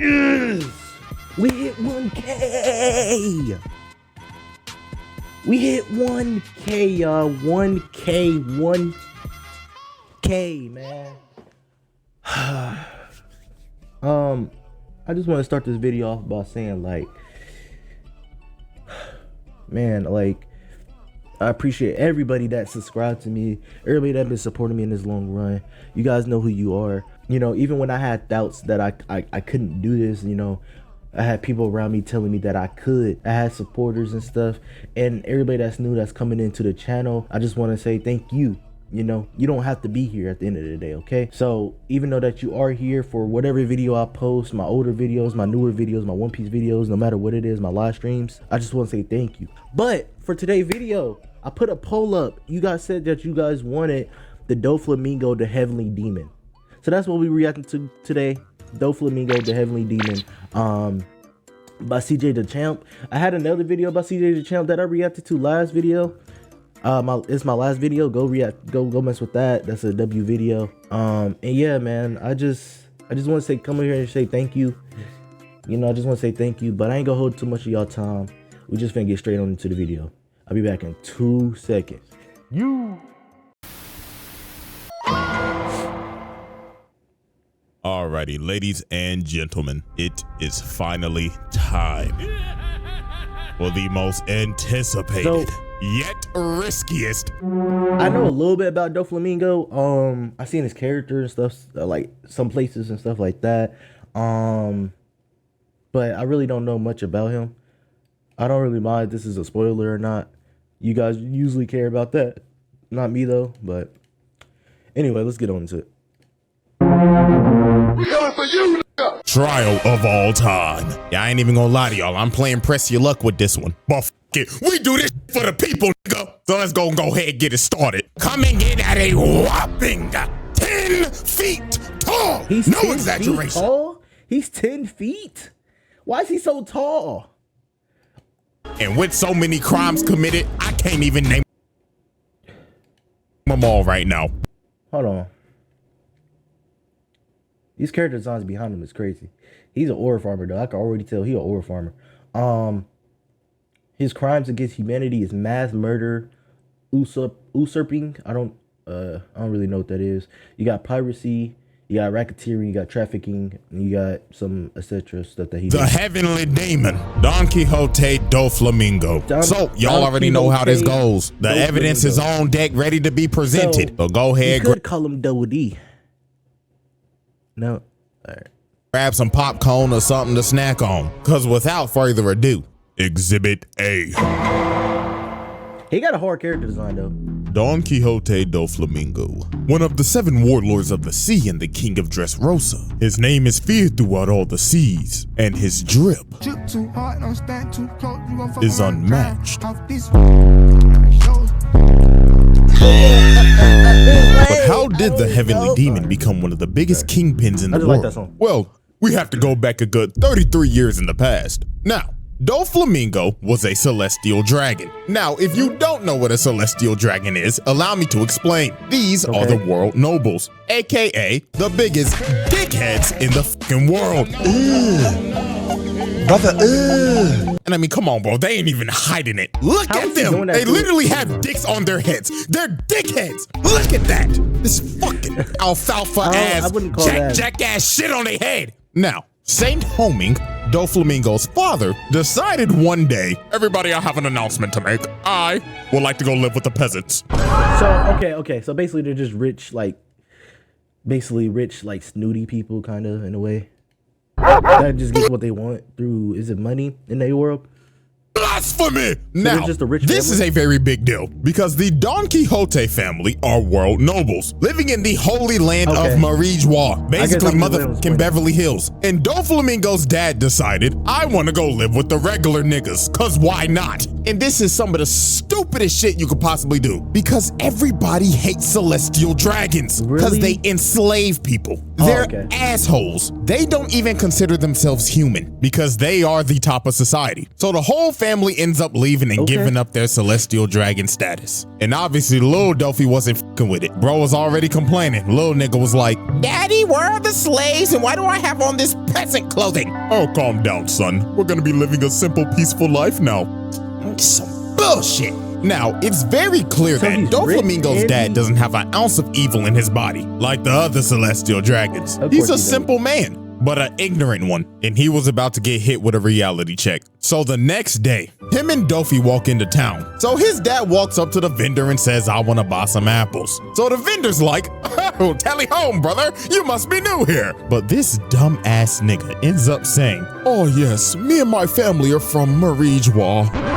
Yes! We hit 1K! We hit 1K, y'all. 1K, man. I just want to start this video off by saying, like, man, like, I appreciate everybody that subscribed to me, everybody that been supporting me in this long run. You guys know who you are. You know, even when I had doubts that I couldn't do this, you know, I had people around me telling me that I could. I had supporters and stuff, and everybody that's new that's coming into the channel, I just want to say thank you. You know, you don't have to be here at the end of the day, okay? So even though that you are here for whatever video I post, my older videos, my newer videos, my One Piece videos, no matter what it is, my live streams, I just want to say thank you. But for today's video, I put a poll up. You guys said that you guys wanted the DOFLAMINGO, the Heavenly Demon. So that's what we reacting to today. DOFLAMINGO, the Heavenly Demon, by CJ the Champ. I had another video by CJ the Champ that I reacted to last video. It's my last video. Go mess with that. That's a W video. And yeah, man, I just want to say, come here and say thank you. You know, I just want to say thank you, but I ain't gonna hold too much of y'all time. We just finna get straight on into the video. I'll be back in 2 seconds. Alrighty, ladies and gentlemen, it is finally time for the most anticipated yet riskiest. I know a little bit about DOFLAMINGO. I seen his character and stuff, like some places and stuff like that. But I really don't know much about him. I don't really mind if this is a spoiler or not. You guys usually care about that. Not me though, but anyway, let's get on to it. We coming for you, nigga. Trial of all time. Yeah, I ain't even gonna lie to y'all. I'm playing press your luck with this one. But f it, we do this for the people, nigga. So let's go ahead and get it started. Coming in at a whopping 10 feet tall. He's no 10 exaggeration. Feet tall? He's 10 feet? Why is he so tall? And with so many crimes committed, I can't even name them all right now. Hold on. These character designs behind him is crazy. He's an ore farmer though. I can already tell he's an ore farmer. His crimes against humanity is mass murder, usurping. I don't really know what that is. You got piracy, you got racketeering, you got trafficking, and you got some etc. stuff that he did. The Heavenly Demon, Don Quixote DOFLAMINGO. So y'all already know how this goes. The evidence is on deck, ready to be presented. So go ahead. You could call him Double D. No. All right. Grab some popcorn or something to snack on. Cause without further ado, Exhibit A. He got a hard character design though. Don Quixote DOFLAMINGO, one of the 7 warlords of the sea and the king of Dressrosa. His name is feared throughout all the seas, and his drip is unmatched. But how did the Heavenly Demon become one of the biggest kingpins in the world? Like that song. Well, we have to go back a good 33 years in the past. Now, DOFLAMINGO was a celestial dragon. Now, if you don't know what a celestial dragon is, allow me to explain. These are the world nobles, aka the biggest dickheads in the fucking world. Brother, And I mean, come on, bro. They ain't even hiding it. Look at them. They literally have dicks on their heads. They're dickheads. Look at that. This fucking alfalfa ass, jackass shit on their head. Now, Saint Homing, DOFLAMINGO's father, decided one day, everybody, I have an announcement to make. I would like to go live with the peasants. So, okay. So basically they're just rich, like snooty people kind of in a way. That just gets what they want through, is it money in their world? Blasphemy! So now, just a rich this family? is a very big deal because the Don Quixote family are world nobles living in the holy land of Marijois, basically motherfucking Beverly Hills. And DOFLAMINGO's dad decided, I want to go live with the regular niggas, cause why not? And this is some of the stupidest shit you could possibly do, because everybody hates celestial dragons because they enslave people. They're assholes. They don't even consider themselves human because they are the top of society. So the whole family ends up leaving and giving up their celestial dragon status. And obviously Lil Dofi wasn't fucking with it. Bro was already complaining. Lil nigga was like, Daddy, where are the slaves and why do I have on this peasant clothing? Oh, calm down, son. We're gonna be living a simple, peaceful life now. Some bullshit. Now, it's very clear that DOFLAMINGO's dad doesn't have an ounce of evil in his body, like the other celestial dragons. He's a simple man, but an ignorant one, and he was about to get hit with a reality check. So the next day, him and Dofi walk into town. So his dad walks up to the vendor and says, I want to buy some apples. So the vendor's like, oh, tally home, brother, you must be new here. But this dumb ass nigga ends up saying, oh yes, me and my family are from Marijwa.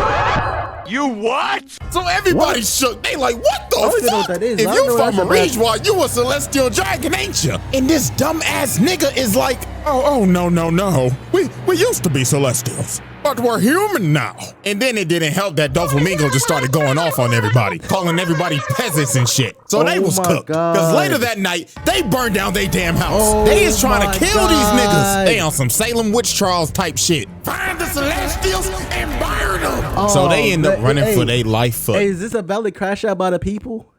You what? So everybody shook. They like, what the fuck? What if you from Marijwa, you a celestial dragon, ain't you? And this dumb ass nigga is like, oh, no. We used to be celestials, but we're human now. And then it didn't help that DOFLAMINGO just started going off on everybody, calling everybody peasants and shit. So they was cooked. Because later that night, they burned down their damn house. They is trying to kill these niggas. They on some Salem witch trials type shit. Find the celestials and burn them. So they end up running for their life foot. Hey, is this a valid crash out by the people?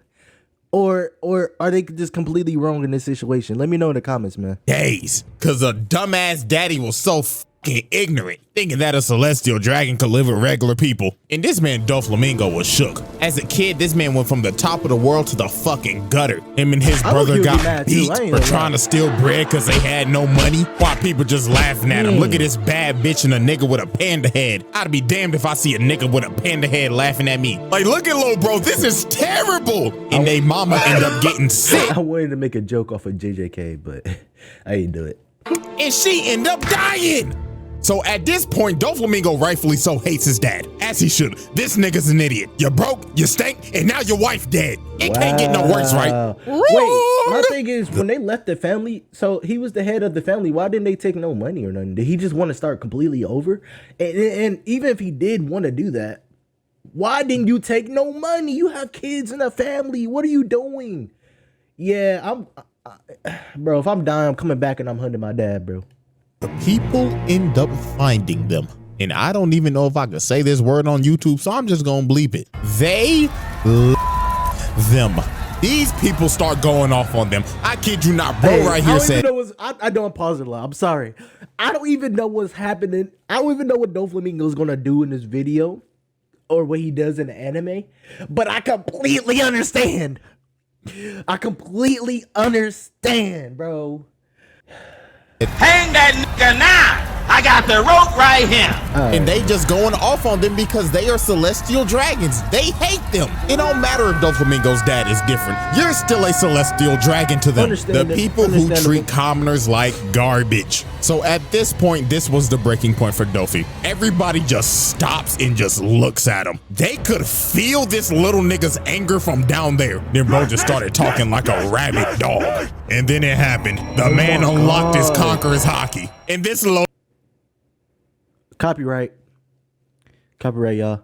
Or are they just completely wrong in this situation? Let me know in the comments, man. Days, because a dumbass daddy was so ignorant, thinking that a celestial dragon could live with regular people. And this man DOFLAMINGO was shook. As a kid, this man went from the top of the world to the fucking gutter. Him and his brother got beat for trying to steal bread because they had no money, while people just laughing at him. Look at this bad bitch and a nigga with a panda head. I'd be damned if I see a nigga with a panda head laughing at me. Like, look at Lil Bro, this is terrible. And they mama end up getting sick. I wanted to make a joke off of JJK, but I didn't do it. And she ended up dying. So at this point, DOFLAMINGO rightfully so hates his dad, as he should. This nigga's an idiot. You broke, you stink, and now your wife dead. It can't get no worse, right? Wait, my thing is, when they left the family, so he was the head of the family, why didn't they take no money or nothing? Did he just want to start completely over? And even if he did want to do that, why didn't you take no money? You have kids and a family. What are you doing? Yeah, bro, if I'm dying, I'm coming back and I'm hunting my dad, bro. The people end up finding them. And I don't even know if I could say this word on YouTube, so I'm just gonna bleep it. They them. These people start going off on them. I kid you not, bro. Right here said, I don't pause it a lot. I'm sorry. I don't even know what's happening. I don't even know what DOFLAMINGO is gonna do in this video or what he does in the anime. But I completely understand. I completely understand, bro. Hang that nigga now! I got the rope right here! And they just going off on them because they are celestial dragons. They hate them. It don't matter if DOFLAMINGO's dad is different. You're still a celestial dragon to them. The people who treat commoners like garbage. So at this point, this was the breaking point for Dofi. Everybody just stops and just looks at him. They could feel this little nigga's anger from down there. Then bro just started talking like a rabid dog. And then it happened. The man unlocked his conqueror's hockey. And this low Copyright, y'all.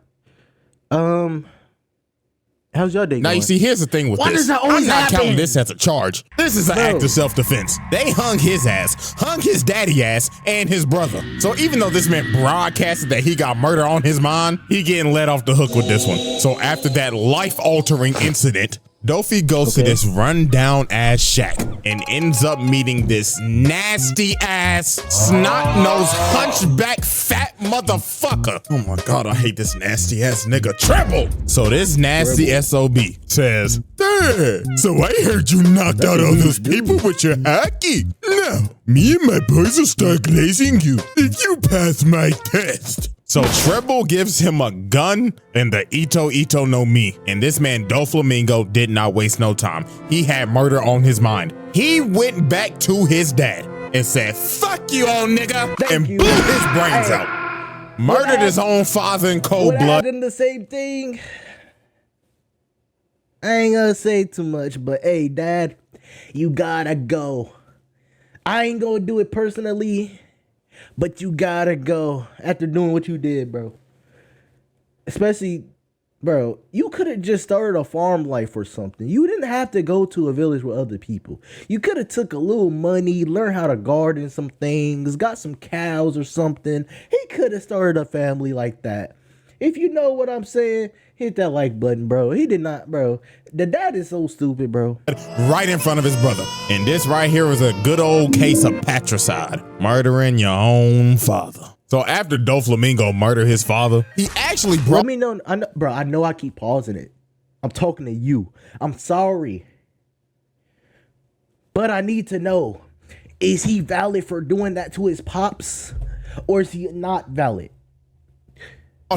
How's your day going? Now you see, here's the thing with this. I'm not counting this as a charge. This is an act of self-defense. They hung his ass, hung his daddy ass, and his brother. So even though this man broadcasted that he got murder on his mind, he getting let off the hook with this one. So after that life-altering incident, Dofi goes to this rundown ass shack and ends up meeting this nasty ass, snot-nosed, hunchback, fat motherfucker. Oh my God, I hate this nasty ass nigga, Treble. So this nasty SOB says, "Hey, so I heard you knocked out all those people with your hockey. Now, me and my boys will start glazing you if you pass my test." So Treble gives him a gun and the Ito no Mi. And this man DOFLAMINGO did not waste no time. He had murder on his mind. He went back to his dad and said, "Fuck you, old nigga," and blew his brains out. Murdered his own father in cold blood. The same thing. I ain't gonna say too much, but hey, Dad, you gotta go. I ain't gonna do it personally, but you gotta go after doing what you did, bro. especially, bro, you could have just started a farm life or something. You didn't have to go to a village with other people. You could have took a little money, learned how to garden some things, got some cows or something. He could have started a family like that. If you know what I'm saying, hit that like button, bro. He did not, bro. The dad is so stupid, bro. Right in front of his brother. And this right here is a good old case of patricide. Murdering your own father. So after DOFLAMINGO murdered his father, he actually brought... Let me know, I know I keep pausing it. I'm talking to you. I'm sorry. But I need to know, is he valid for doing that to his pops? Or is he not valid?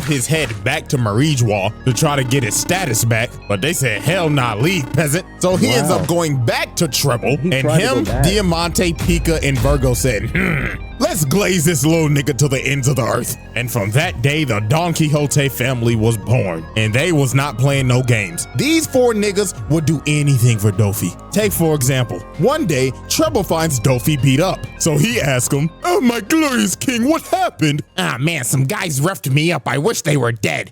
His head back to Marijwa to try to get his status back, but they said hell nah, leave peasant. So he ends up going back to Treble, and him, Diamante, Pika, and Virgo said, let's glaze this little nigga to the ends of the earth. And from that day, the Don Quixote family was born, and they was not playing no games. These 4 niggas would do anything for Dofi. Take for example, one day Treble finds Dofi beat up, so he asks him, oh my glorious king, what happened? Ah man, some guys roughed me up, I wish they were dead.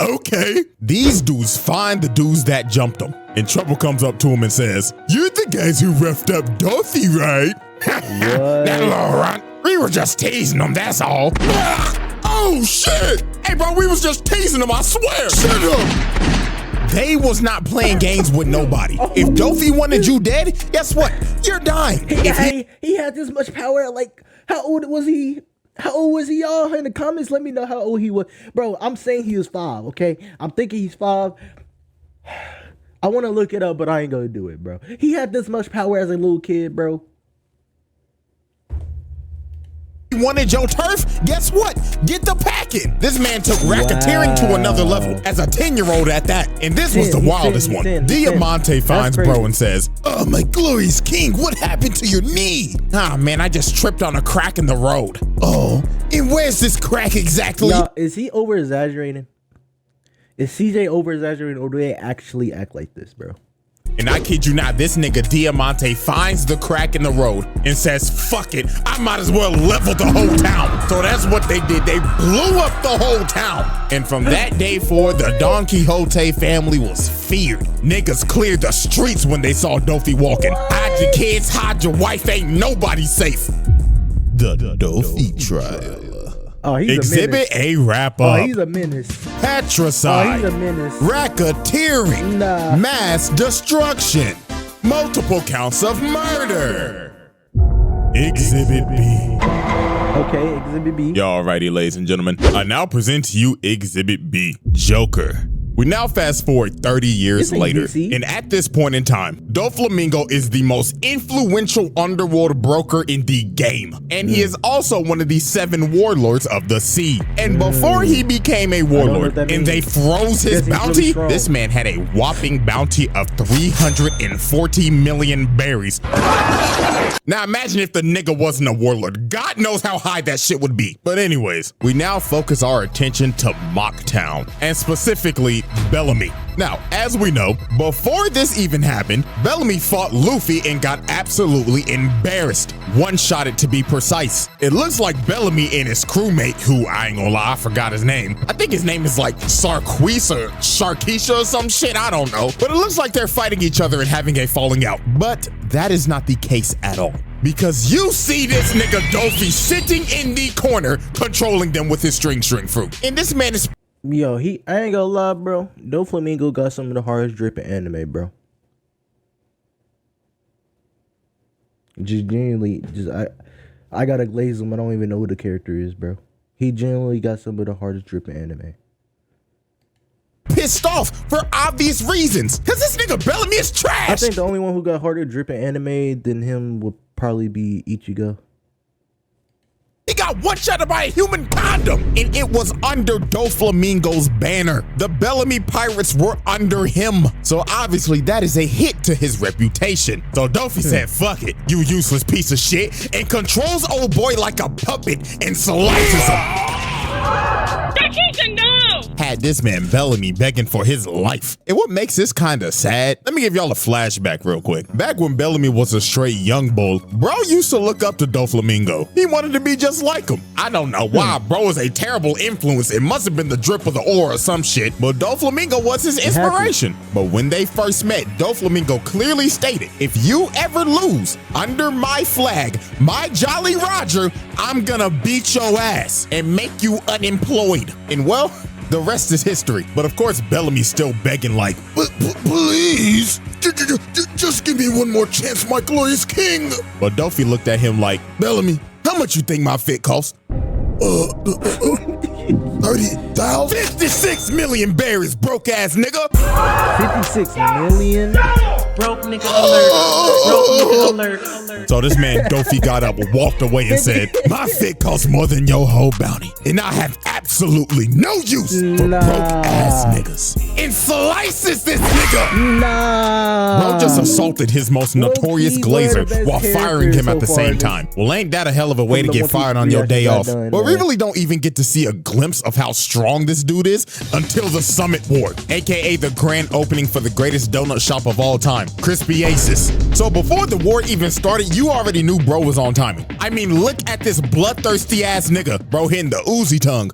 Okay. These dudes find the dudes that jumped them, and Treble comes up to him and says, you're the guys who roughed up Dofi, right? That little runt. We were just teasing him, that's all. Oh shit! Hey bro, we was just teasing him, I swear. Shut up. They was not playing games with nobody. If Dofi wanted you dead, guess what? You're dying. He had this much power. Like, how old was he? How old was he, y'all? In the comments, let me know how old he was. Bro, I'm saying he was 5, okay? I'm thinking he's 5. I want to look it up, but I ain't gonna do it, bro. He had this much power as a little kid, bro. You wanted your turf? Guess what? Get the packing. This man took racketeering to another level as a 10-year-old at that. And this was the wildest one. Diamante finds bro and says, oh my glorious king, what happened to your knee? Ah man, I just tripped on a crack in the road. Oh, and where's this crack exactly? Now, is he over exaggerating? Is CJ over exaggerating, or do they actually act like this, bro? And I kid you not, this nigga Diamante finds the crack in the road and says, fuck it, I might as well level the whole town. So that's what they did. They blew up the whole town. And from that day forward, the Don Quixote family was feared. Niggas cleared the streets when they saw Dofi walking. Hide your kids, hide your wife, ain't nobody safe. The Dofi trial. Oh, he's Exhibit A wrap up. Oh, he's a menace. Patricide. Oh, he's a menace. Racketeering. Nah. Mass destruction. Multiple counts of murder. Exhibit B. Okay, Exhibit B. Alrighty, ladies and gentlemen. I now present to you Exhibit B, Joker. We now fast forward 30 years later, and at this point in time, DOFLAMINGO is the most influential underworld broker in the game, and he is also one of the 7 warlords of the sea. And before he became a warlord and they froze his bounty, this man had a whopping bounty of 340 million berries. Now imagine if the nigga wasn't a warlord. God knows how high that shit would be. But anyways, we now focus our attention to Mocktown, and specifically Bellamy. Now, as we know, before this even happened, Bellamy fought Luffy and got absolutely embarrassed. One-shotted to be precise. It looks like Bellamy and his crewmate, who I ain't gonna lie, I forgot his name. I think his name is like Sarquis or Sharkeisha or some shit, I don't know. But it looks like they're fighting each other and having a falling out. But that is not the case at all. Because you see this nigga Dofi sitting in the corner, controlling them with his string fruit. And this man is... Yo, I ain't gonna lie, bro. DOFLAMINGO got some of the hardest dripping anime, bro. Just genuinely, I gotta glaze him. I don't even know who the character is, bro. He genuinely got some of the hardest dripping anime. Pissed off for obvious reasons, because this nigga Bellamy is trash. I think the only one who got harder dripping anime than him would probably be Ichigo. He got one-shotted by a human condom, and it was under DOFLAMINGO's banner. The Bellamy pirates were under him, so obviously that is a hit to his reputation. So Dofi said, fuck it, you useless piece of shit, and controls old boy like a puppet and slices him. had this man Bellamy begging for his life. And what makes this kind of sad, let me give y'all a flashback real quick. Back when Bellamy was a straight young bull, bro used to look up to DOFLAMINGO. He wanted to be just like him. I don't know why, bro was a terrible influence. It must have been the drip of the aura or some shit, but DOFLAMINGO was his inspiration. But when they first met, DOFLAMINGO clearly stated, if you ever lose under my flag, my Jolly Roger, I'm gonna beat your ass and make you unemployed. And well, the rest is history. But of course, Bellamy's still begging like, please, just give me one more chance, my glorious king. But Dofi looked at him like, Bellamy, how much you think my fit cost? 30,000? 56 million berries, broke ass nigga. 56 million? Broke nigga alert. Broke nigga alert. So this man Dofi got up, walked away and said, my fit costs more than your whole bounty. And I have absolutely no use for broke ass niggas. And slices this nigga. Bro just assaulted his most notorious glazer while firing him at the same time. Well, ain't that a hell of a way to get fired on your day off? But we really don't even get to see a glimpse of how strong this dude is until the Summit War, aka the grand opening for the greatest donut shop of all time, Crispy Aces. So before the war even started, you already knew bro was on timing. I mean, look at this bloodthirsty ass nigga, bro hitting the Uzi tongue.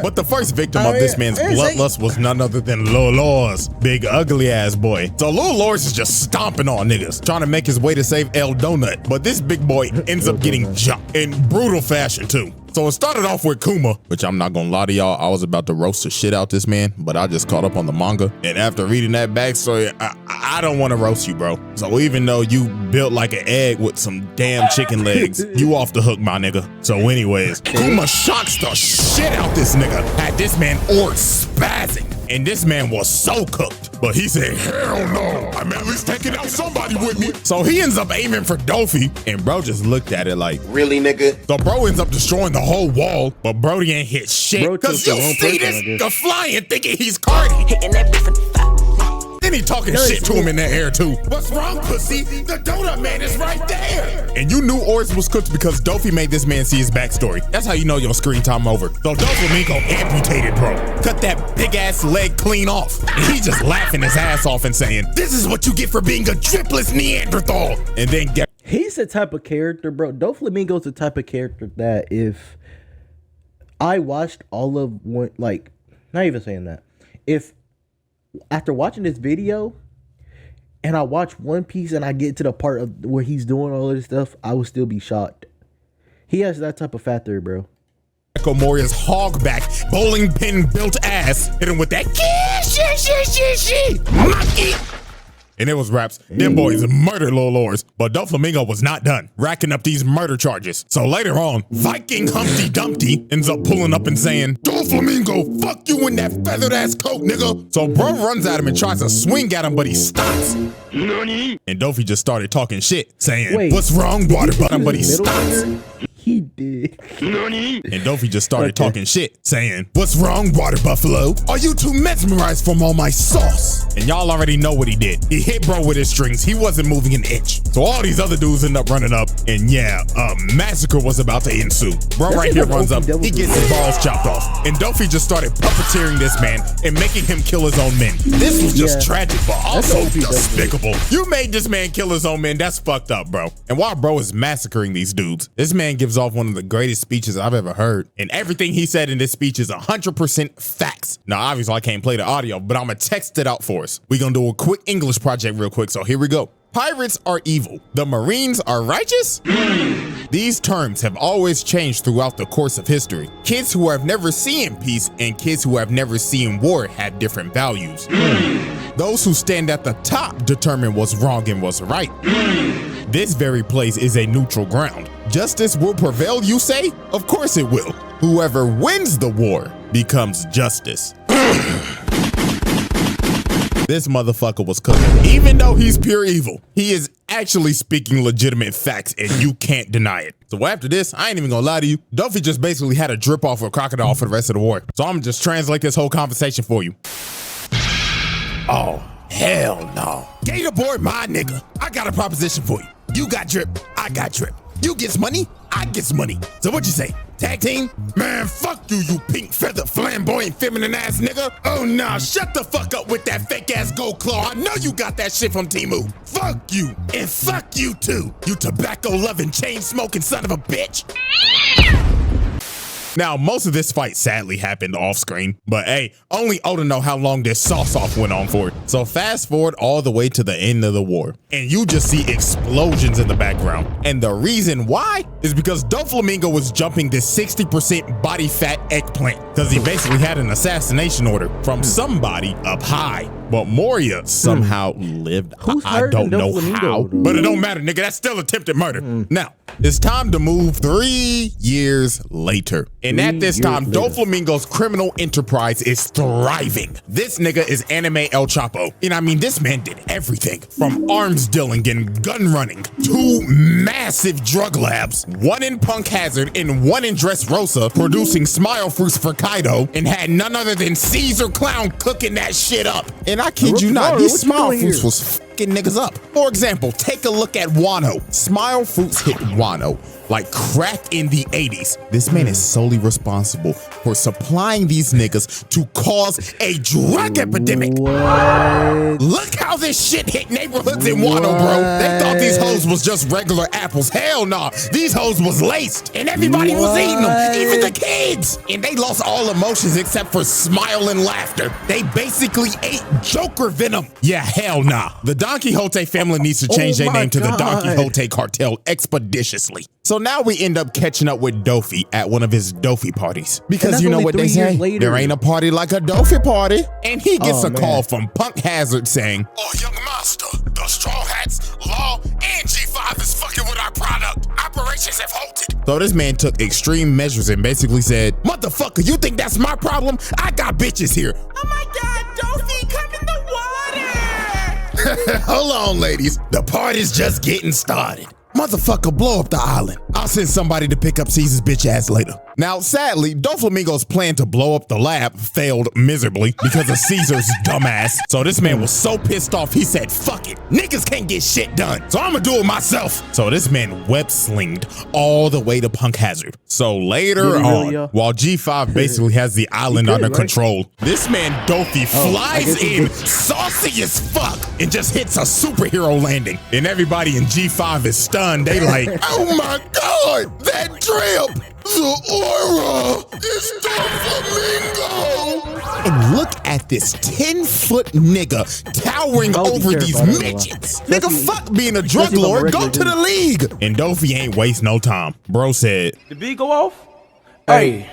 But the first victim of this man's bloodlust was none other than Lil Lors, big ugly ass boy. So Lil Lors is just stomping on niggas, trying to make his way to save El Donut. But this big boy ends up getting jumped in brutal fashion too. So it started off with Kuma, which I'm not gonna lie to y'all, I was about to roast the shit out this man, but I just caught up on the manga. And after reading that backstory, I don't wanna roast you, bro. So even though you built like an egg with some damn chicken legs, you off the hook, my nigga. So anyways, Kuma shocks the shit out this nigga, had this man spazzing. And this man was so cooked. But he said, hell no, I'm at least taking out somebody with me. So he ends up aiming for Dofi, and bro just looked at it like, really, nigga? So bro ends up destroying the whole wall, but Brody ain't hit shit. Cause you see this nigga flying thinking he's Cardi. Hitting that different. Then he talking shit to him in the air too. What's wrong, pussy? The donut man is right there. And you knew Oris was cooked because Dofi made this man see his backstory. That's how you know your screen time over. So DOFLAMINGO amputated bro. Cut that big ass leg clean off. And he just laughing his ass off and saying, this is what you get for being a dripless Neanderthal. And then get. He's the type of character, bro. DOFLAMINGO's the type of character that if I watched all of one, like, not even saying that. If after watching this video and I watch One Piece and I get to the part of where he's doing all of this stuff, I would still be shocked. He has that type of factor, bro. Moria's hogback bowling pin built ass hit him with that and it was raps. Them boys murdered Lil Lors, but DOFLAMINGO was not done, racking up these murder charges. So later on, Viking Humpty Dumpty ends up pulling up and saying, DOFLAMINGO, fuck you in that feathered ass coat, nigga. So bro runs at him and tries to swing at him, but he stops. Nani? And Dofi just started talking shit, saying, what's wrong, water bottom, but he stops. He did. And Dofi just started talking shit, saying, what's wrong, water buffalo? Are you too mesmerized from all my sauce? And y'all already know what he did. He hit bro with his strings. He wasn't moving an inch. So all these other dudes end up running up, and yeah, a massacre was about to ensue. Bro right here runs up, he gets his balls chopped off. And Dofi just started puppeteering this man and making him kill his own men. This was just tragic, but also despicable. You made this man kill his own men. That's fucked up, bro. And while bro is massacring these dudes, this man gives off one of the greatest speeches I've ever heard. And everything he said in this speech is 100% facts. Now, obviously I can't play the audio, but I'm gonna text it out for us. We're gonna do a quick English project real quick, so here we go. Pirates are evil. The Marines are righteous? These terms have always changed throughout the course of history. Kids who have never seen peace and kids who have never seen war have different values. Those who stand at the top determine what's wrong and what's right. This very place is a neutral ground. Justice will prevail, you say? Of course it will. Whoever wins the war becomes justice. This motherfucker was cooking. Even though he's pure evil, he is actually speaking legitimate facts and you can't deny it. So after this, I ain't even gonna lie to you, Dofi just basically had a drip off of a crocodile for the rest of the war. So I'm just translate this whole conversation for you. Oh, hell no. Gator boy, my nigga. I got a proposition for you. You got drip, I got drip. You gets money, I gets money. So what you say? Tag team? Man, fuck you, you pink feathered flamboyant feminine ass nigga. Oh nah, shut the fuck up with that fake ass gold claw. I know you got that shit from Temu. Fuck you, and fuck you too, you tobacco loving chain smoking son of a bitch. Now, most of this fight sadly happened off screen, but hey, only Oda know how long this sauce-off went on for. So fast forward all the way to the end of the war, and you just see explosions in the background. And the reason why is because DOFLAMINGO was jumping this 60% body fat eggplant, because he basically had an assassination order from somebody up high. But Moria somehow lived. I don't know how, but it don't matter, nigga. That's still attempted murder. Now, it's time to move 3 years later. And at this time, DOFLAMINGO's criminal enterprise is thriving. This nigga is Anime El Chapo. And I mean, this man did everything from arms dealing and gun running, 2 massive drug labs, 1 in Punk Hazard and 1 in Dressrosa, producing smile fruits for Kaido, and had none other than Caesar Clown cooking that shit up. And I kid you not, these smile fruits was fucking niggas up. For example, take a look at Wano. Smile fruits hit Wano like crack in the 80s. This man is solely responsible for supplying these niggas to cause a drug epidemic. What? Look how this shit hit neighborhoods in Wano, bro. They thought these hoes was just regular apples. Hell nah, these hoes was laced and everybody was eating them, even the kids. And they lost all emotions except for smile and laughter. They basically ate Joker venom. Yeah, hell nah. The Don Quixote family needs to change their name to the Don Quixote cartel expeditiously. So now we end up catching up with Dofi at one of his Dofi parties. Because you know what they say? There ain't a party like a Dofi party. And he gets a call from Punk Hazard saying, "Oh, young master, the Straw Hats, Law, and G5 is fucking with our product. Operations have halted." So this man took extreme measures and basically said, "Motherfucker, you think that's my problem? I got bitches here." Oh my God, Dofi, come in the water. Hold on, ladies. The party's just getting started. Motherfucker, blow up the island. I'll send somebody to pick up Caesar's bitch ass later. Now, sadly, DOFLAMINGO's plan to blow up the lab failed miserably because of Caesar's dumbass. So this man was so pissed off, he said, "Fuck it. Niggas can't get shit done, so I'ma do it myself." So this man web slinged all the way to Punk Hazard. So later on, while G5 basically has the island under control, this man Dofi flies in saucy as fuck and just hits a superhero landing. And everybody in G5 is stunned. They like, "Oh my God, that drip! The aura is DOFLAMINGO!" And look at this 10-foot nigga towering over these midgets. Nigga, fuck being a drug lord, go to the league. And Dofi ain't waste no time. Bro said, The beat go off? Hey.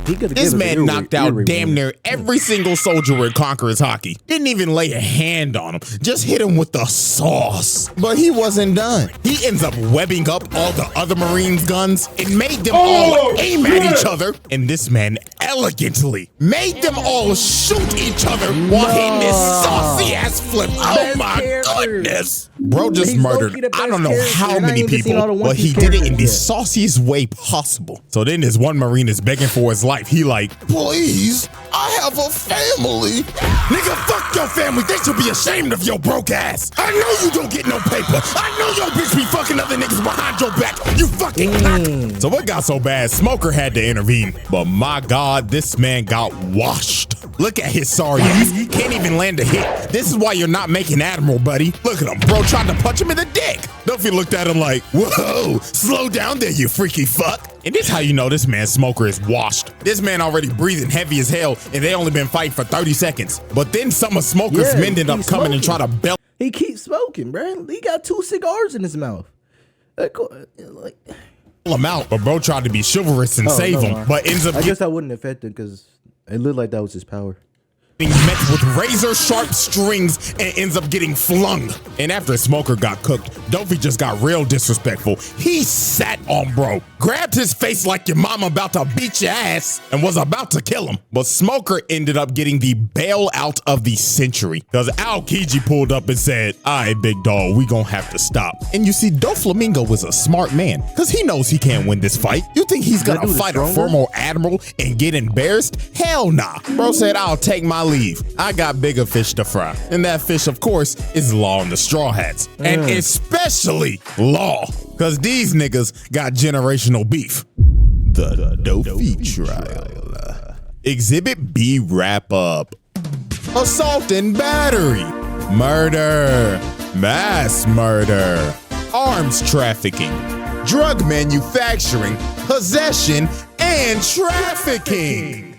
this man knocked out damn near every single soldier in Conqueror's Hockey. Didn't even lay a hand on him, just hit him with the sauce. But he wasn't done. He ends up webbing up all the other Marines' guns and made them all aim at each other. And this man elegantly made them all shoot each other while hitting this saucy ass flip. Oh my goodness. Bro just murdered I don't know how many people, but he did it in the sauciest way possible. So then this one Marine is begging for his life. He like, "Please, I have a family." Nigga, fuck your family. They should be ashamed of your broke ass. I know you don't get no paper. I know your bitch be fucking other niggas behind your back. You fucking cock. So it got so bad, Smoker had to intervene. But my God, this man got washed. Look at his sorry ass. Can't even land a hit. This is why you're not making Admiral, buddy. Look at him. Bro tried to punch him in the dick. Duffy looked at him like, "Whoa, slow down there, you freaky fuck." And this how you know this man Smoker is washed. This man already breathing heavy as hell, and they only been fighting for 30 seconds. But then some of Smoker's men ended up coming and try to belt. He keeps smoking, bro. He got 2 cigars in his mouth. Him out, but bro tried to be chivalrous and save him, but ends up. I guess that wouldn't affect him because it looked like that was his power. Being met with razor sharp strings and ends up getting flung. And after Smoker got cooked, Dofi just got real disrespectful. He sat on bro, grabbed his face like your mama about to beat your ass and was about to kill him. But Smoker ended up getting the bailout of the century because Aokiji pulled up and said, "All right, big dog, we gonna have to stop." And you see, DOFLAMINGO was a smart man because he knows he can't win this fight. You think he's gonna fight a former admiral and get embarrassed? Hell nah. Bro said, "I'll take my leave. I got bigger fish to fry. And that fish, of course, is Law and the Straw Hats. And especially Law. Cause these niggas got generational beef. The Dofi trial. Exhibit B wrap up. Assault and battery. Murder. Mass murder. Arms trafficking. Drug manufacturing. Possession and trafficking.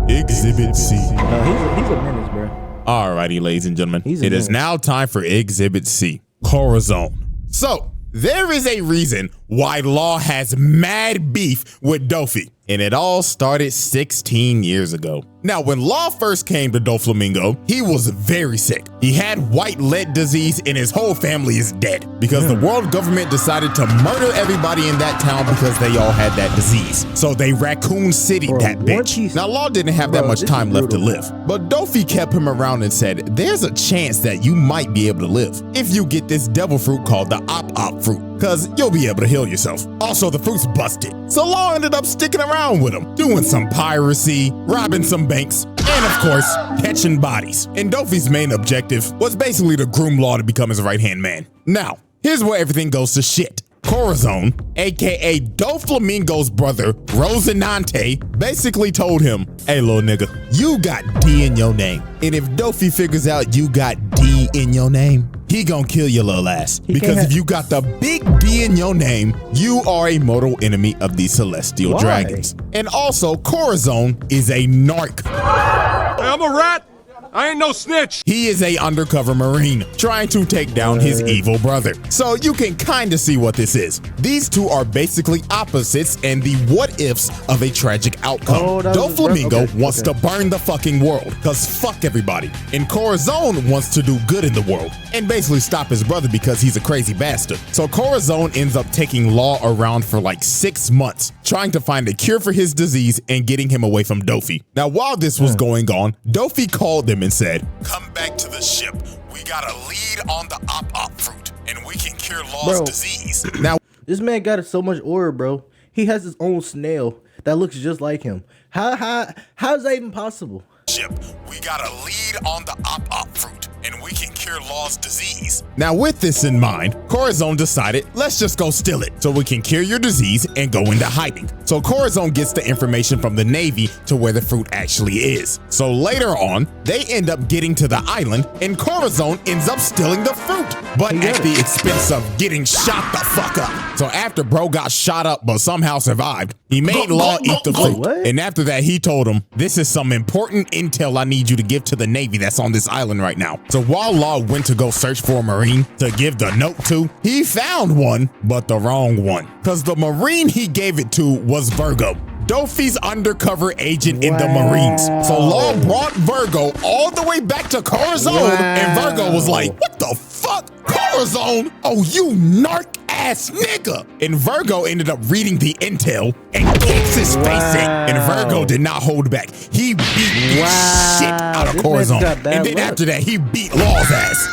Exhibit C. He's a menace, bro. Alrighty, ladies and gentlemen. It is now time for Exhibit C. Corazon. So, there is a reason why Law has mad beef with Dofi. And it all started 16 years ago. Now, when Law first came to DOFLAMINGO, he was very sick. He had white lead disease and his whole family is dead because the world government decided to murder everybody in that town because they all had that disease. So they Raccoon City that bitch. Now, Law didn't have that much time left to live, but Dofi kept him around and said, there's a chance that you might be able to live if you get this devil fruit called the Op fruit, because you'll be able to heal yourself. Also, the fruit's busted. So Law ended up sticking around with him, doing some piracy, robbing some banks, and of course, catching bodies. And Dofi's main objective was basically to groom Law to become his right-hand man. Now, here's where everything goes to shit. Corazon, aka DOFLAMINGO's brother, Rosinante, basically told him, hey, little nigga, you got D in your name. And if Dofi figures out you got D in your name, he gonna kill your little ass. Because if you got the big D in your name, you are a mortal enemy of the celestial dragons. And also, Corazon is a narc. Hey, I'm a rat. I ain't no snitch. He is a undercover Marine trying to take down his evil brother. So you can kind of see what this is. These two are basically opposites and the what ifs of a tragic outcome. DOFLAMINGO wants to burn the fucking world because fuck everybody. And Corazon wants to do good in the world and basically stop his brother because he's a crazy bastard. So Corazon ends up taking Law around for like 6 months, trying to find a cure for his disease and getting him away from Dofi. Now, while this was going on, Dofi called them and said, come back to the ship. We got a lead on the Op fruit and we can cure Law's disease. Now, this man got so much aura, bro. He has his own snail that looks just like him. How is that even possible? Ship, we got a lead on the Op fruit and we can cure Law's disease. Now, with this in mind, Corazon decided, let's just go steal it so we can cure your disease and go into hiding. So Corazon gets the information from the Navy to where the fruit actually is. So later on, they end up getting to the island and Corazon ends up stealing the fruit, but at the expense of getting shot the fuck up. So after bro got shot up but somehow survived, he made Law eat the fruit. And after that, he told him, this is some important intel I need you to give to the Navy that's on this island right now. So while Law went to go search for a Marine to give the note to, he found one, but the wrong one. Because the Marine he gave it to was Virgo, Dofi's undercover agent in the Marines. So Law brought Virgo all the way back to Corazon, and Virgo was like, what the fuck? Corazon? Oh, you narc ass nigga. And Virgo ended up reading the intel and kicks his face in. And Virgo did not hold back. He beat the shit out of Corazon. And then after that, he beat Law's ass.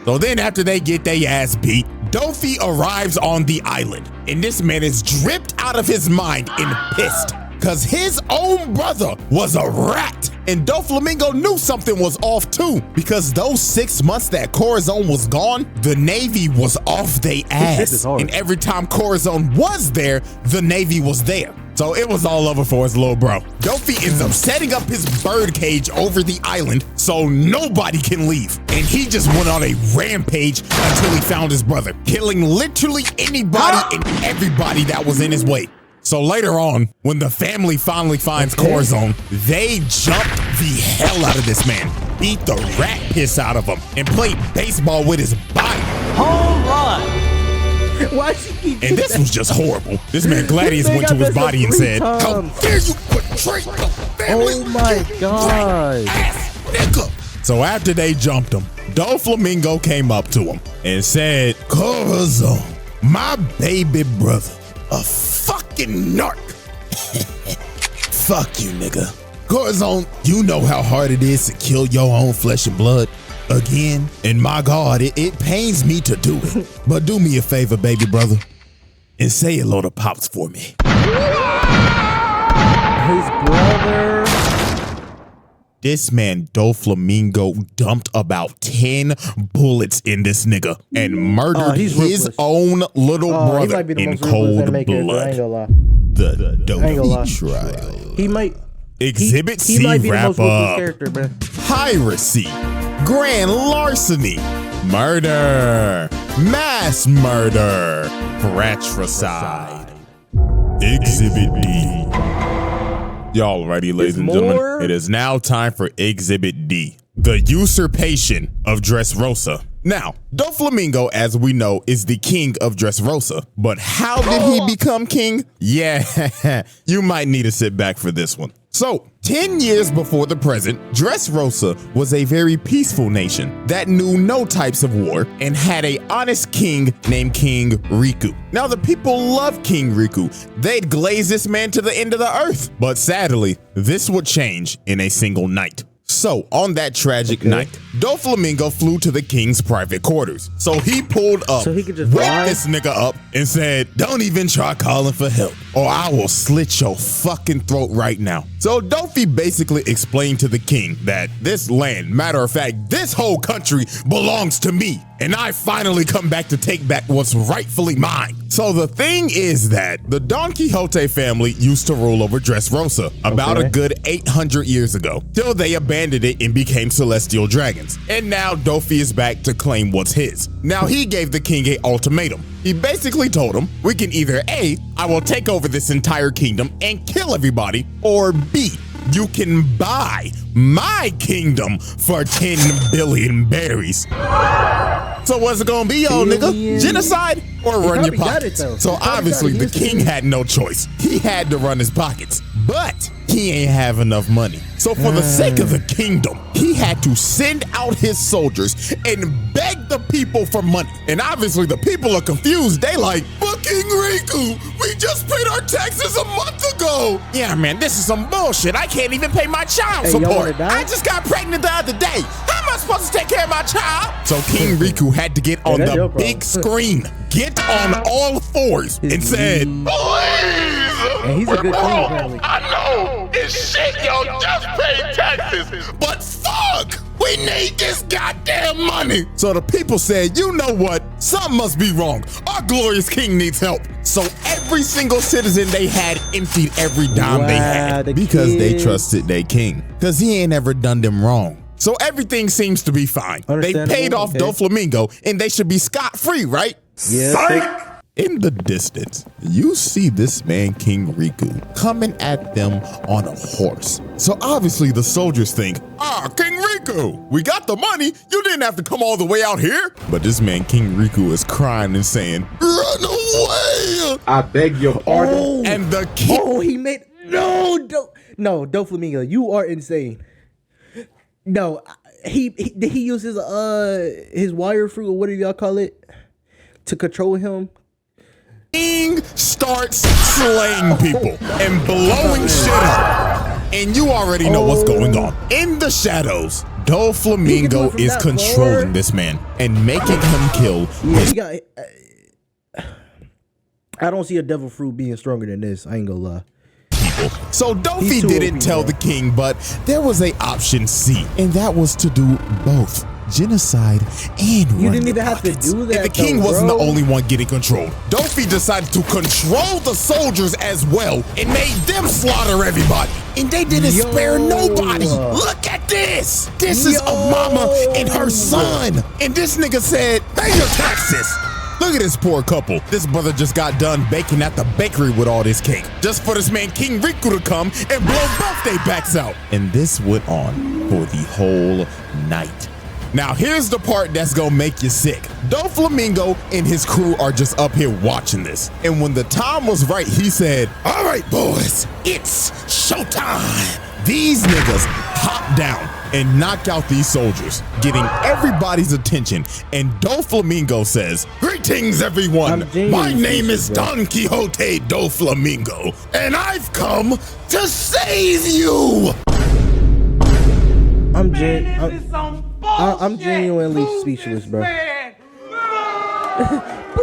So then after they get their ass beat, Dofi arrives on the island. And this man is dripped out of his mind and pissed. Cause his own brother was a rat. And DOFLAMINGO knew something was off too, because those 6 months that Corazon was gone, the Navy was off they ass. And every time Corazon was there, the Navy was there. So it was all over for his little bro. Dofi ends up setting up his bird cage over the island so nobody can leave. And he just went on a rampage until he found his brother, killing literally anybody and everybody that was in his way. So later on, when the family finally finds Corazon, they jumped the hell out of this man, beat the rat piss out of him, and played baseball with his body. Home run! Why she keep And this was just horrible. This man Gladius went to his body and said, how dare you betray the family? Oh my God. Ass nigga. So after they jumped him, DOFLAMINGO came up to him and said, Corazon, my baby brother, a fucking narc. Fuck you, nigga. Corazon, you know how hard it is to kill your own flesh and blood again. And my God, it pains me to do it. But do me a favor, baby brother, and say hello to Pops for me. His brother this man DOFLAMINGO dumped about 10 bullets in this nigga and murdered his own little brother in cold blood. The Dopey trial. He might. Exhibit he C might be wrap the most up. character, bro. Piracy, grand larceny, murder, mass murder, fratricide. Exhibit D. Y'all ready, ladies and gentlemen? It is now time for Exhibit D. The usurpation of Dressrosa. Now, DOFLAMINGO, as we know, is the king of Dressrosa. But how did he become king? Yeah, you might need to sit back for this one. So, 10 years before the present, Dressrosa was a very peaceful nation that knew no types of war and had an honest king named King Riku. Now, the people loved King Riku. They'd glaze this man to the end of the earth. But sadly, this would change in a single night. So, on that tragic night, DOFLAMINGO flew to the king's private quarters. So he pulled up, woke this nigga up, and said, "Don't even try calling for help, or I will slit your fucking throat right now." So Dofi basically explained to the king that this land, matter of fact, this whole country belongs to me, and I finally come back to take back what's rightfully mine. So the thing is that the Don Quixote family used to rule over Dressrosa about a good 800 years ago, till they abandoned it and became celestial dragons. And now Dofi is back to claim what's his. Now he gave the king an ultimatum. He basically told him, we can either A, I will take over this entire kingdom and kill everybody, or B, you can buy my kingdom for 10 billion berries. So what's it gonna be, yo, nigga? Genocide or run your pockets? So obviously the king had no choice. He had to run his pockets, but he ain't have enough money. So for the sake of the kingdom, he had to send out his soldiers and beg the people for money. And obviously the people are confused. They like, but King Riku, we just paid our taxes a month ago. Yeah, man, this is some bullshit. I can't even pay my child support. I just got pregnant the other day. How am I supposed to take care of my child? So King Riku had to get on the big screen, get on all fours, and said, please, and he's a good king, apparently. I know it's shit, yo, just pay taxes, but fuck, we need this goddamn money. So the people said, you know what? Something must be wrong. Our glorious king needs help. So every single citizen they had emptied every dime they had because they trusted their king, because he ain't ever done them wrong. So everything seems to be fine. They paid off DOFLAMINGO and they should be scot-free, right? Yeah. In the distance, you see this man, King Riku, coming at them on a horse. So obviously the soldiers think, King Riku, we got the money. You didn't have to come all the way out here. But this man, King Riku, is crying and saying, run away. I beg your pardon. And the king. He made, no, DOFLAMINGO, you are insane. No, did he use his wire fruit, or what do y'all call it, to control him? King starts slaying people and blowing shit up. And you already know what's going on. In the shadows, DOFLAMINGO is controlling this man and making him kill his. I don't see a devil fruit being stronger than this. I ain't gonna lie. So Dofi didn't tell the king, but there was a option C, and that was to do both. Genocide and you didn't even have to do that. And the king wasn't the only one getting controlled. Dofi decided to control the soldiers as well and made them slaughter everybody. And they didn't spare nobody. Look at this. This is a mama and her son. And this nigga said, pay your taxes. Look at this poor couple. This brother just got done baking at the bakery with all this cake, just for this man King Riku to come and blow both their backs out. And this went on for the whole night. Now here's the part that's gonna make you sick. DOFLAMINGO and his crew are just up here watching this. And when the time was right, he said, all right, boys, it's showtime. These niggas hop down and knock out these soldiers, getting everybody's attention. And DOFLAMINGO says, greetings, everyone. My name is Don Quixote DOFLAMINGO, and I've come to save you. I'm genuinely speechless, bro.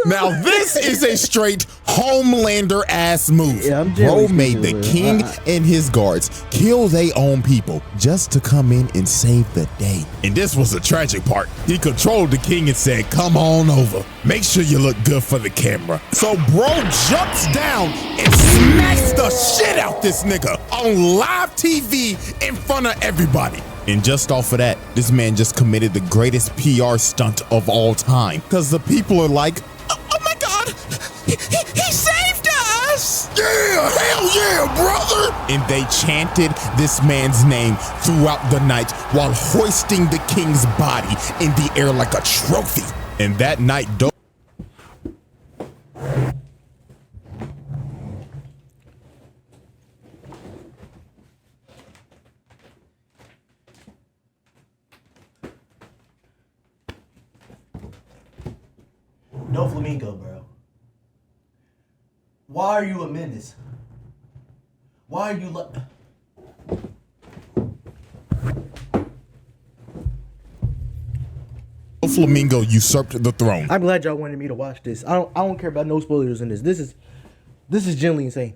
Now this is a straight Homelander ass move. Yeah, bro made the king and his guards kill their own people just to come in and save the day. And this was the tragic part. He controlled the king and said, come on over. Make sure you look good for the camera. So bro jumps down and smacks the shit out this nigga on live TV in front of everybody. And just off of that, this man just committed the greatest PR stunt of all time. Because the people are like, oh my God, he saved us. Yeah, hell yeah, brother. And they chanted this man's name throughout the night while hoisting the king's body in the air like a trophy. And that night, DOFLAMINGO, bro. Why are you a menace? Why are you like... DOFLAMINGO usurped the throne. I'm glad y'all wanted me to watch this. I don't care about no spoilers in this. This is genuinely insane.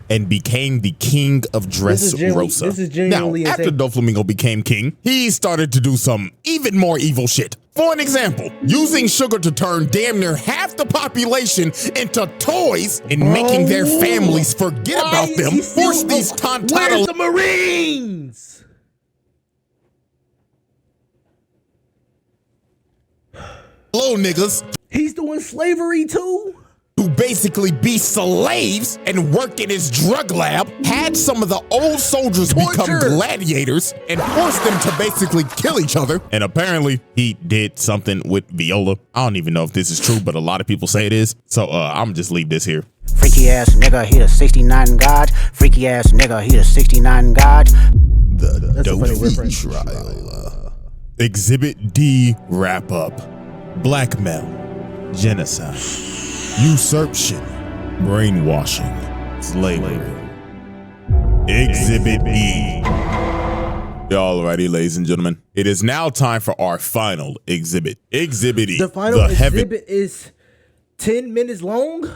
And became the king of Dressrosa. This is genuinely now, insane. after DOFLAMINGO became king, he started to do some even more evil shit. For an example, using sugar to turn damn near half the population into toys and making their families forget about them, force these tontata. Where's the Marines? Little niggas. He's doing slavery too? Who basically be slaves and work in his drug lab, had some of the old soldiers become gladiators and forced them to basically kill each other. And apparently he did something with Viola. I don't even know if this is true, but a lot of people say it is. So I'm just leave this here. Freaky ass nigga, he the 69 God. Freaky ass nigga, he the 69 God. The Dofi trial. Exhibit D wrap up. Blackmail. Genocide. Usurpation, brainwashing, slavery. Exhibit E. Alrighty, ladies and gentlemen, it is now time for our final exhibit. Exhibit E. The final exhibit is 10 minutes long?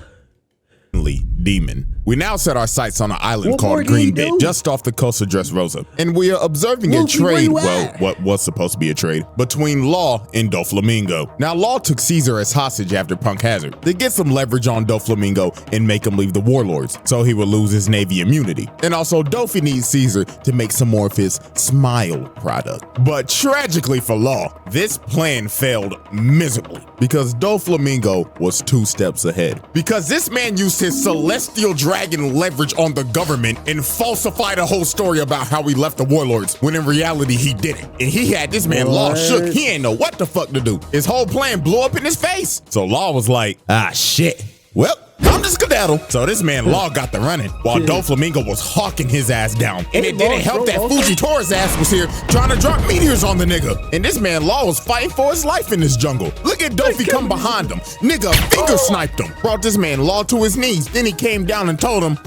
Demon. We now set our sights on an island called Green Bay, just off the coast of Dressrosa, and we are observing a trade, well, what was supposed to be a trade, between Law and DOFLAMINGO. Now, Law took Caesar as hostage after Punk Hazard to get some leverage on DOFLAMINGO and make him leave the warlords, so he would lose his Navy immunity. And also, Dofi needs Caesar to make some more of his Smile product. But tragically for Law, this plan failed miserably because DOFLAMINGO was 2 steps ahead. Because this man used his celestial dragon leverage on the government and falsified a whole story about how he left the warlords when in reality he didn't. And he had this man Law shook. He ain't know what the fuck to do. His whole plan blew up in his face. So Law was like, ah shit. Well, I'm just skedaddle. So this man Law got the running while DOFLAMINGO was hawking his ass down. And it didn't help that Fujitora's ass was here trying to drop meteors on the nigga. And this man Law was fighting for his life in this jungle. Look at Dofi come behind him. Nigga finger sniped him. Brought this man Law to his knees. Then he came down and told him,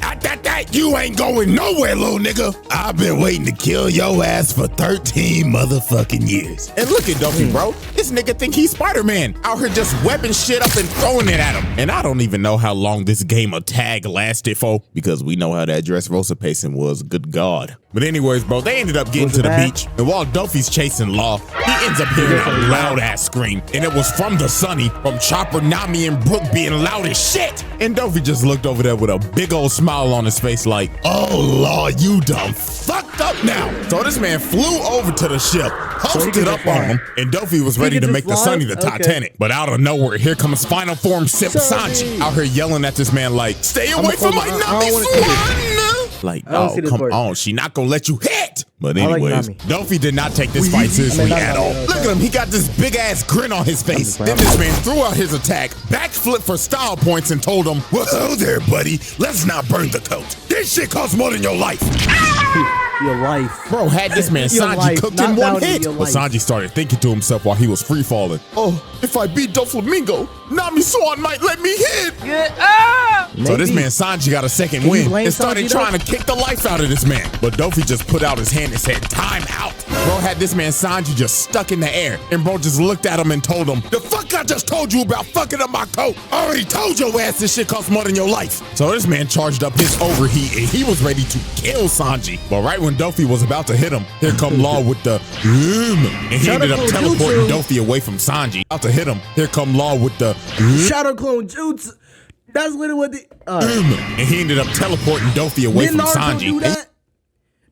you ain't going nowhere, little nigga. I've been waiting to kill your ass for 13 motherfucking years. And look at Dofi, bro. This nigga think he's Spider-Man. Out here just webbing shit up and throwing it at him. And I don't even know how long this game of tag lasted for, because we know how that Dressrosa pacing was, good God. But anyways, bro, they ended up getting to the beach, and while Dofi's chasing Law, he ends up hearing a loud ass scream, and it was from the Sunny, from Chopper, Nami, and Brooke being loud as shit. And Dofi just looked over there with a big old smile on his face like, oh Law, you done fucked up now. So this man flew over to the ship, hosted up on him, and Dofi was ready to make the Sunny the Titanic. But out of nowhere, here comes Final Form Sip Sanji out here yelling at this man like, stay away from my Nami Swan! Like, oh, come on, she not gonna let you hit. But anyways, Dofi did not take this fight seriously at all. Look at him, he got this big ass grin on his face. Then this man threw out his attack, backflip for style points, and told him, well, hello there, buddy. Let's not burn the coat. This shit costs more than your life. Your life. Bro had this man Sanji cooked in one hit. But Sanji started thinking to himself while he was free falling. Oh, if I beat DOFLAMINGO, Nami Swan might let me hit. So this man Sanji got a second win and started trying to kick the life out of this man. But Dofi just put out his hand and said, time out. Bro had this man Sanji just stuck in the air, and bro just looked at him and told him, the fuck I just told you about fucking up my coat. I already told your ass this shit costs more than your life. So this man charged up his overheat and he was ready to kill Sanji. But right when Dofi was about to hit him, here come Law with the and he ended up teleporting Dofi away from Sanji. About to hit him, here come Law with the Shadow Clone Jutsu. That's literally what the and he ended up teleporting Dofi away from Sanji. Do that?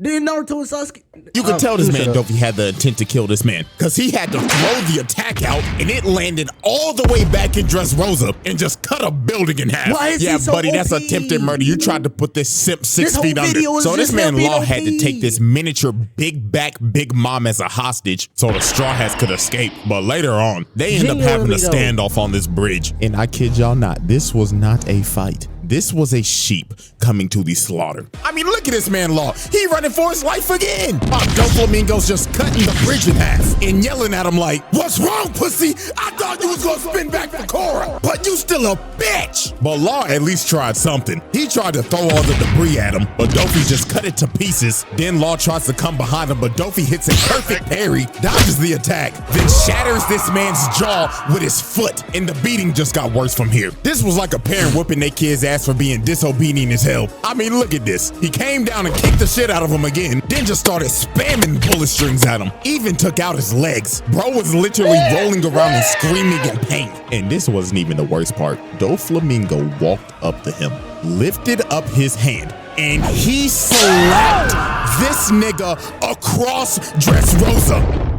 Didn't Naruto and Sasuke? You could tell this man Dofi had the intent to kill this man, because he had to throw the attack out and it landed all the way back in Dressrosa and just cut a building in half. Why is he so buddy, OP? That's attempted murder. You tried to put this simp 6 feet under. So this man Law had to take this miniature big back Big Mom as a hostage so the Straw Hats could escape. But later on, they end up having a standoff on this bridge. And I kid y'all not, this was not a fight. This was a sheep coming to the slaughter. I mean, look at this man Law. He running for his life again. DOFLAMINGO's just cutting the bridge in half and yelling at him like, what's wrong, pussy? I thought you was gonna spin back for Korra, but you still a bitch. But Law at least tried something. He tried to throw all the debris at him, but Dofi just cut it to pieces. Then Law tries to come behind him, but Dofi hits a perfect parry, dodges the attack, then shatters this man's jaw with his foot, and the beating just got worse from here. This was like a parent whooping their kid's ass for being disobedient as hell. I mean, look at this. He came down and kicked the shit out of him again, then just started spamming bullet strings at him. Even took out his legs. Bro was literally rolling around and screaming in pain. And this wasn't even the worst part. DOFLAMINGO walked up to him, lifted up his hand, and he slapped this nigga across Dressrosa.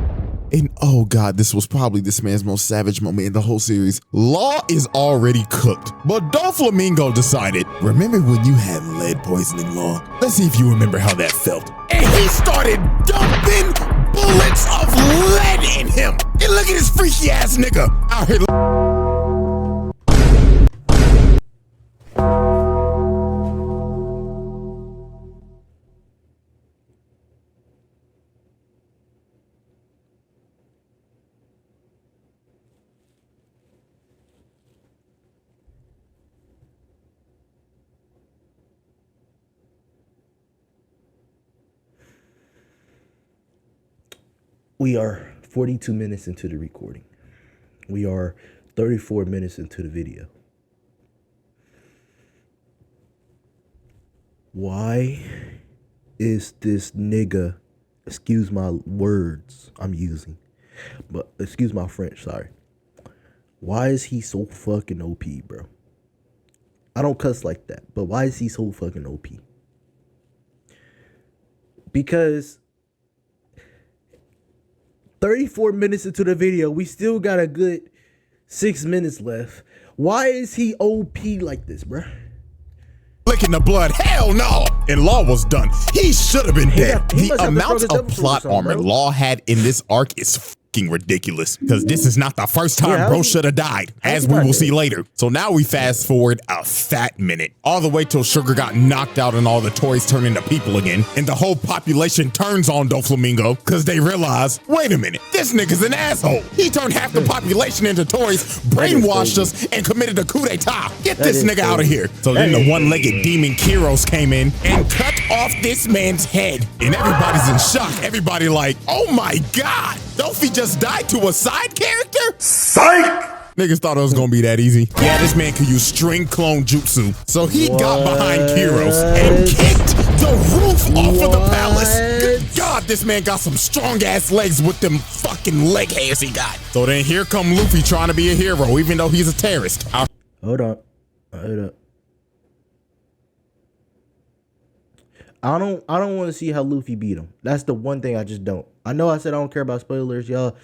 And oh God, this was probably this man's most savage moment in the whole series. Law is already cooked, but DOFLAMINGO decided, remember when you had lead poisoning, Law? Let's see if you remember how that felt. And he started dumping bullets of lead in him. And look at this freaky ass nigga out here. We are 42 minutes into the recording. We are 34 minutes into the video. Why is this nigga, excuse my words I'm using, but excuse my French, sorry. Why is he so fucking OP, bro? I don't cuss like that, but why is he so fucking OP? Because 34 minutes into the video, we still got a good 6 minutes left. Why is he OP like this, bruh? Licking the blood, hell no! And Law was done. He should have been dead. The amount of plot armor Law had in this arc is fucking ridiculous, because this is not the first time bro should have died, as we will see later. So now we fast forward a fat minute, all the way till Sugar got knocked out and all the toys turn into people again, and the whole population turns on DOFLAMINGO because they realize, wait a minute, this nigga's an asshole. He turned half the population into toys, brainwashed us, and committed a coup d'etat. Get this nigga out of here. So then the one-legged demon Kiros came in and cut off this man's head, and everybody's in shock. Everybody like, oh my God, Dofi just died to a side character? Psych! Niggas thought it was gonna be that easy. Yeah, this man could use string clone jutsu. So he got behind Kiros and kicked the roof off of the palace. Good God, this man got some strong ass legs with them fucking leg hairs he got. So then here come Luffy trying to be a hero, even though he's a terrorist. Hold on. Hold up. I don't want to see how Luffy beat him. That's the one thing I just don't. I know I said I don't care about spoilers, y'all,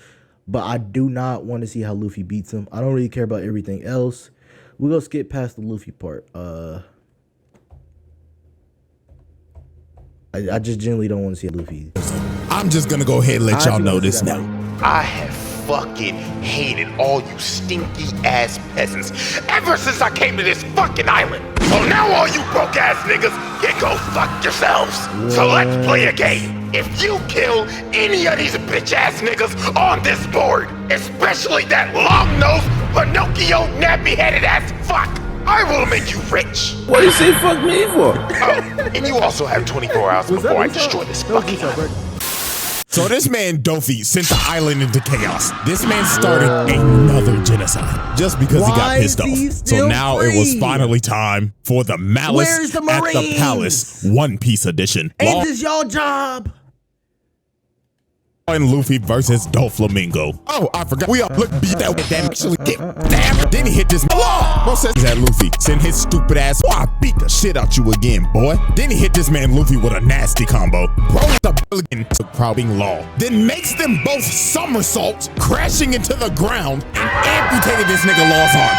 but I do not want to see how Luffy beats him. I don't really care about everything else. We're going to skip past the Luffy part. I just generally don't want to see Luffy. I'm just going to go ahead and let y'all know this now. I have fucking hated all you stinky ass peasants ever since I came to this fucking island. So now all you broke ass niggas can go fuck yourselves. So let's play a game. If you kill any of these bitch ass niggas on this board, especially that long-nosed Pinocchio nappy-headed ass fuck, I will make you rich. What do you say fuck me for? Oh, and you also have 24 hours before I destroy this fucking island. So this man Dofi sent the island into chaos. This man started another genocide just because he got pissed off. So now it was finally time for the Malice at the Palace One Piece edition. Ain't this your job? And Luffy versus DOFLAMINGO. Oh, I forgot. We all beat that with that actually hit. Damn, then he hit this law. Bro says that Luffy send his stupid ass. Oh, I beat the shit out you again, boy. Then he hit this man Luffy with a nasty combo. Bro the billion to crowding law. Then makes them both somersaults, crashing into the ground and amputated this nigga Law's arm.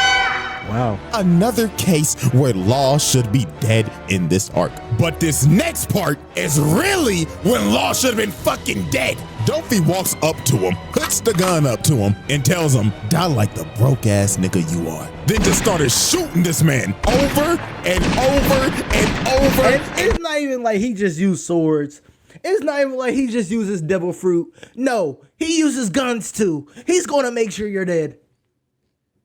Wow. Another case where Law should be dead in this arc. But this next part is really when Law should have been fucking dead. Dofi walks up to him, puts the gun up to him, and tells him, die like the broke ass nigga you are. Then just started shooting this man over and over and over. And it's not even like he just used swords. It's not even like he just uses devil fruit. No, he uses guns too. He's gonna make sure you're dead.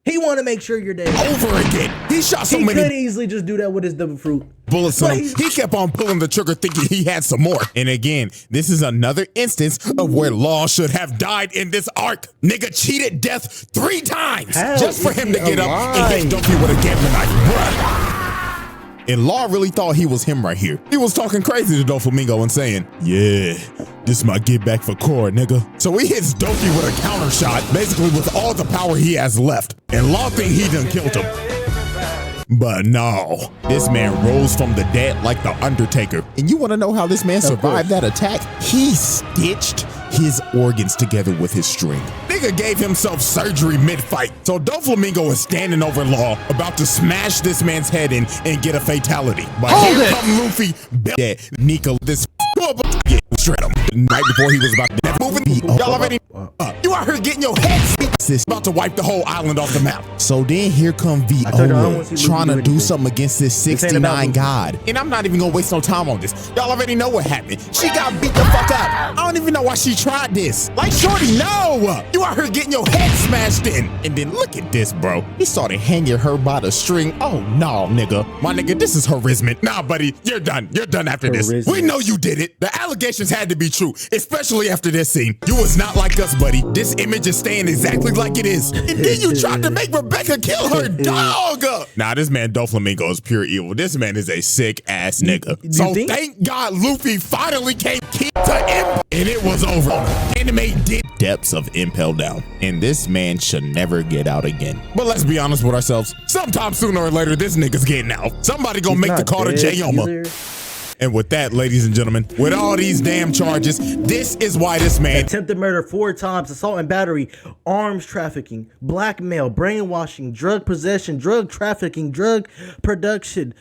He want to make sure you're dead. Over again. He shot so many. He could easily just do that with his devil fruit. Bullets on him. He kept on pulling the trigger thinking he had some more. And again, this is another instance of where Law should have died in this arc. Nigga cheated death 3 times just for him to get up and hit Dofi with a Gatling knife. Bruh. And Law really thought he was him right here. He was talking crazy to DOFLAMINGO and saying, yeah, this my get back for Korra, nigga. So he hits Dofi with a counter shot, basically with all the power he has left. And Law think he done killed him. But no, this man rose from the dead like the Undertaker. And you want to know how this man survived that attack? He stitched his organs together with his string. Nigga gave himself surgery mid-fight. So DOFLAMINGO is standing over Law, about to smash this man's head in and get a fatality. But here come Luffy, dead. Nico, this shred him. Right before he was about to moving. Y'all already you out here getting your head about to wipe the whole island off the map. So then here come Viola trying to do something against this 69 god. And I'm not even gonna waste no time on this. Y'all already know what happened. She got beat the fuck up. I don't even know why she tried this. Like, shorty, no! You out here getting your head smashed in. And then look at this, bro. He started hanging her by the string. Oh no, nigga. My nigga, this is harassment. Nah, buddy, you're done. You're done after this. We know you did it. The allegations had to be true, especially after this scene. You was not like us, buddy. This image is staying exactly like it is. And then you tried to make Rebecca kill her dog. Nah, this man DOFLAMINGO is pure evil. This man is a sick ass nigga. So thank God Luffy finally came to him and it was over. Anime did depths of Impel Down. And this man should never get out again. But let's be honest with ourselves. Sometime sooner or later, this nigga's getting out. Somebody gonna make the call to Jayoma. And with that, ladies and gentlemen, with all these damn charges, this is why this man attempted murder 4 times, assault and battery, arms trafficking, blackmail, brainwashing, drug possession, drug trafficking, drug production,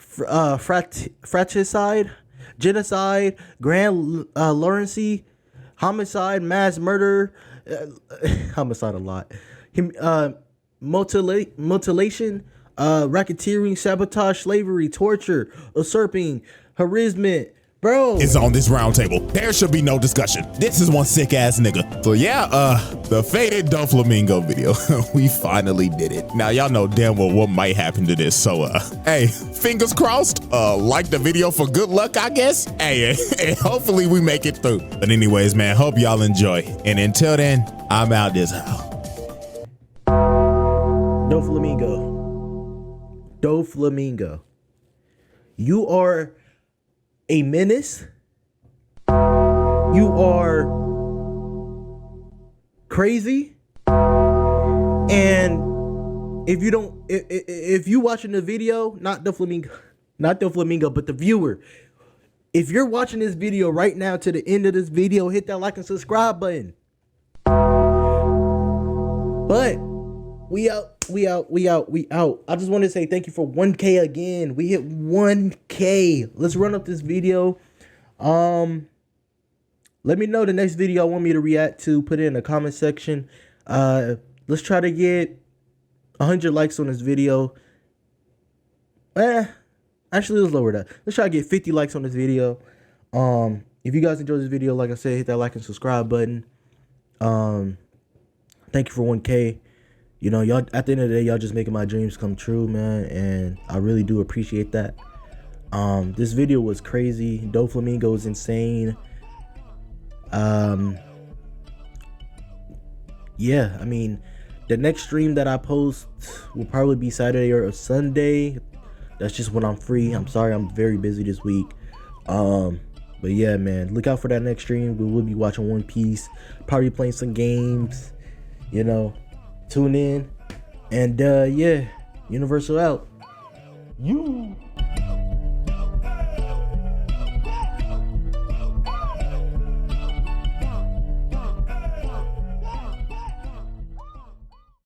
fratricide, genocide, grand lunacy, homicide, mass murder, homicide a lot, mutilation, racketeering, sabotage, slavery, torture, usurping, harassment, bro. Is on this round table. There should be no discussion. This is one sick ass nigga. So yeah, the faded DOFLAMINGO video. We finally did it. Now y'all know damn well what might happen to this. So hey, fingers crossed. Like the video for good luck, I guess. Hey, and hopefully we make it through. But anyways, man, hope y'all enjoy. And until then, I'm out this house. DOFLAMINGO, you are a menace. You are crazy. And if you don't, if you watching the video, not DOFLAMINGO, but the viewer, if you're watching this video right now to the end of this video, hit that like and subscribe button. But we out. I just want to say thank you for 1K again. We hit 1K. Let's run up this video. Let me know the next video I want me to react to. Put it in the comment section. Let's try to get 100 likes on this video. Actually, let's lower that. Let's try to get 50 likes on this video. If you guys enjoyed this video, like I said, hit that like and subscribe button. Thank you for 1K. You know, y'all, at the end of the day, y'all just making my dreams come true, man. And I really do appreciate that. This video was crazy. DOFLAMINGO is insane. Yeah, I mean, the next stream that I post will probably be Saturday or Sunday. That's just when I'm free. I'm sorry, I'm very busy this week. But yeah, man, look out for that next stream. We will be watching One Piece, probably playing some games, you know. Tune in. And yeah, Universal out. You